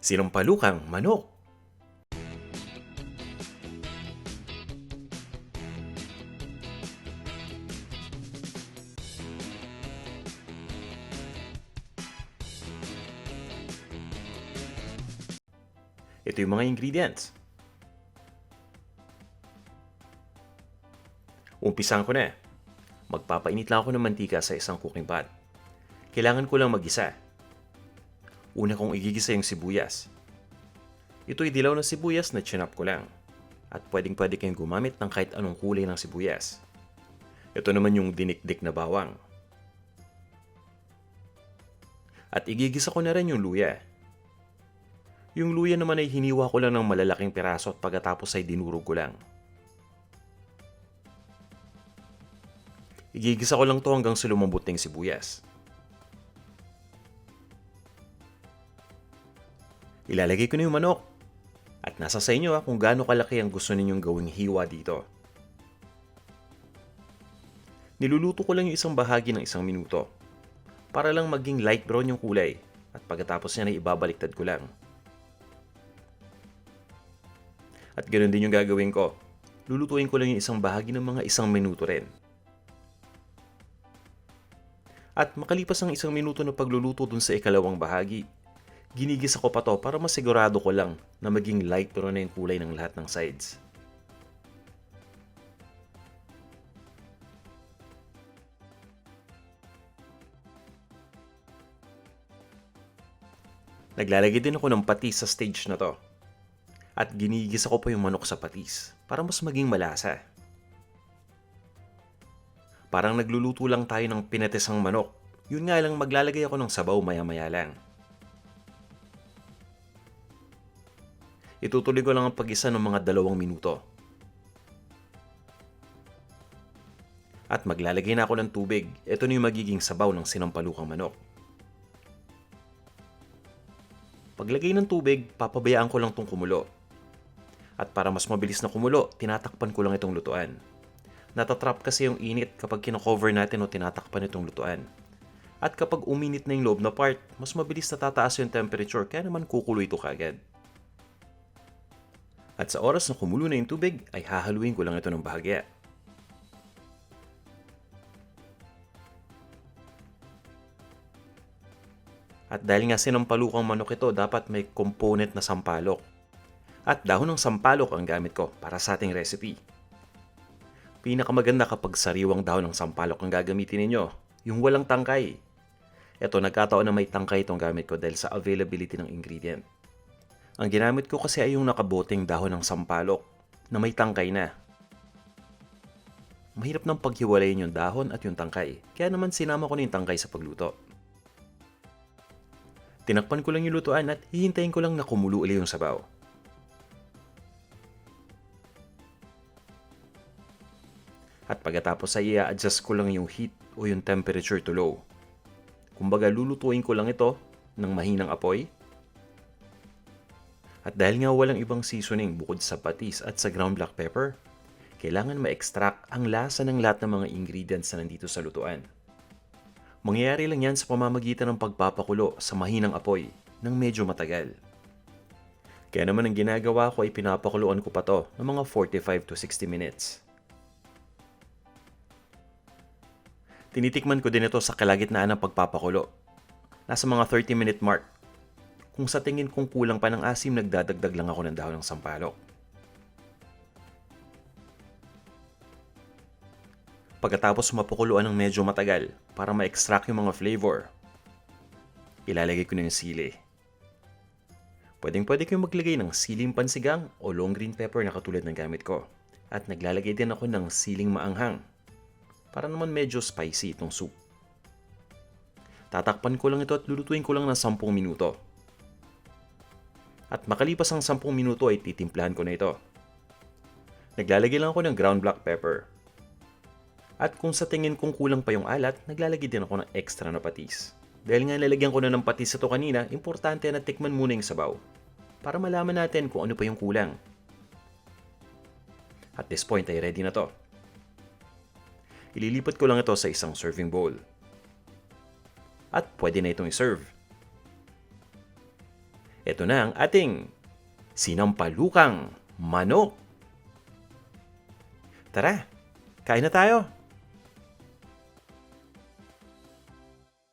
Sinampalukang Manok. Ito yung mga ingredients. Umpisan ko na. Magpapainit lang ako ng mantika sa isang cooking pot. Kailangan ko lang mag-isa. Una kong igigisa yung sibuyas. Ito'y dilaw na sibuyas na chinop ko lang. At pwedeng-pwede kayong gumamit ng kahit anong kulay ng sibuyas. Ito naman yung dinikdik na bawang. At igigisa ko na rin yung luya. Yung luya naman ay hiniwa ko lang ng malalaking piraso at pagkatapos ay dinurog ko lang. Igigisa ko lang to hanggang sa lumambot na yung sibuyas. Ilalagay ko na yung manok. At nasa sa inyo kung gaano kalaki ang gusto ninyong gawing hiwa dito. Niluluto ko lang yung isang bahagi ng 1 minuto. Para lang maging light brown yung kulay. At pagkatapos niya ay ibabaliktad ko lang. At ganoon din yung gagawin ko. Lulutuin ko lang yung isang bahagi ng mga 1 minuto rin. At makalipas ang 1 minuto na pagluluto dun sa ikalawang bahagi, ginigisa ko pa to para masigurado ko lang na maging light brown na yung kulay ng lahat ng sides. Naglalagay din ako ng patis sa stage na to. At ginigisa ko pa yung manok sa patis para mas maging malasa. Parang nagluluto lang tayo ng pinatisang manok. Yun nga lang maglalagay ako ng sabaw maya-maya lang. Itutuloy ko lang ang pag-isa ng mga 2 minuto. At maglalagay na ako ng tubig. Ito na yung magiging sabaw ng sinampalukang manok. Paglagay ng tubig, papabayaan ko lang itong kumulo. At para mas mabilis na kumulo, tinatakpan ko lang itong lutuan. Natatrap kasi yung init kapag kino-cover natin o tinatakpan itong lutuan. At kapag uminit na yung loob na part, mas mabilis na tataas yung temperature kaya naman kukulo ito kagad. At sa oras na kumulo na yung tubig, ay hahaluin ko lang ito ng bahagya. At dahil nga sinampalukang manok ito, dapat may component na sampalok. At dahon ng sampalok ang gamit ko para sa ating recipe. Pinakamaganda kapag sariwang dahon ng sampalok ang gagamitin ninyo, yung walang tangkay. Ito, nagkataon na may tangkay itong gamit ko dahil sa availability ng ingredient. Ang ginamit ko kasi ay yung nakaboteng dahon ng sampalok na may tangkay na. Mahirap nang paghiwalayin yung dahon at yung tangkay, kaya naman sinama ko na yung tangkay sa pagluto. Tinakpan ko lang yung lutuan at hihintayin ko lang na kumulo ulit yung sabaw. At pagkatapos ay i-adjust ko lang yung heat o yung temperature to low. Kumbaga lulutuin ko lang ito ng mahinang apoy. At dahil nga walang ibang seasoning bukod sa patis at sa ground black pepper, kailangan ma-extract ang lasa ng lahat ng mga ingredients na nandito sa lutuan. Mangyayari lang yan sa pamamagitan ng pagpapakulo sa mahinang apoy ng medyo matagal. Kaya naman ang ginagawa ko ay pinapakuluan ko pa to ng mga 45 to 60 minutes. Tinitikman ko din ito sa kalagitnaan ng pagpapakulo. Nasa mga 30-minute mark. Kung sa tingin kong kulang pa ng asim, nagdadagdag lang ako ng dahon ng sampalok. Pagkatapos mapakuluan ng medyo matagal para ma-extract yung mga flavor, ilalagay ko na yung sili. Pwedeng-pwede kayong maglagay ng siling pansigang o long green pepper na katulad ng gamit ko. At naglalagay din ako ng siling maanghang para naman medyo spicy itong soup. Tatakpan ko lang ito at lulutuin ko lang ng 10 minuto. At makalipas ang 10 minuto ay titimplahan ko na ito. Naglalagay lang ako ng ground black pepper. At kung sa tingin kong kulang pa yung alat, naglalagay din ako ng extra na patis. Dahil nga nalagyan ko na ng patis ito kanina, importante na tikman muna yung sabaw para malaman natin kung ano pa yung kulang. At this point ay ready na to. Ililipat ko lang ito sa isang serving bowl. At pwede na itong i-serve. Ito na ang ating sinampalukang manok. Tara, kain na tayo!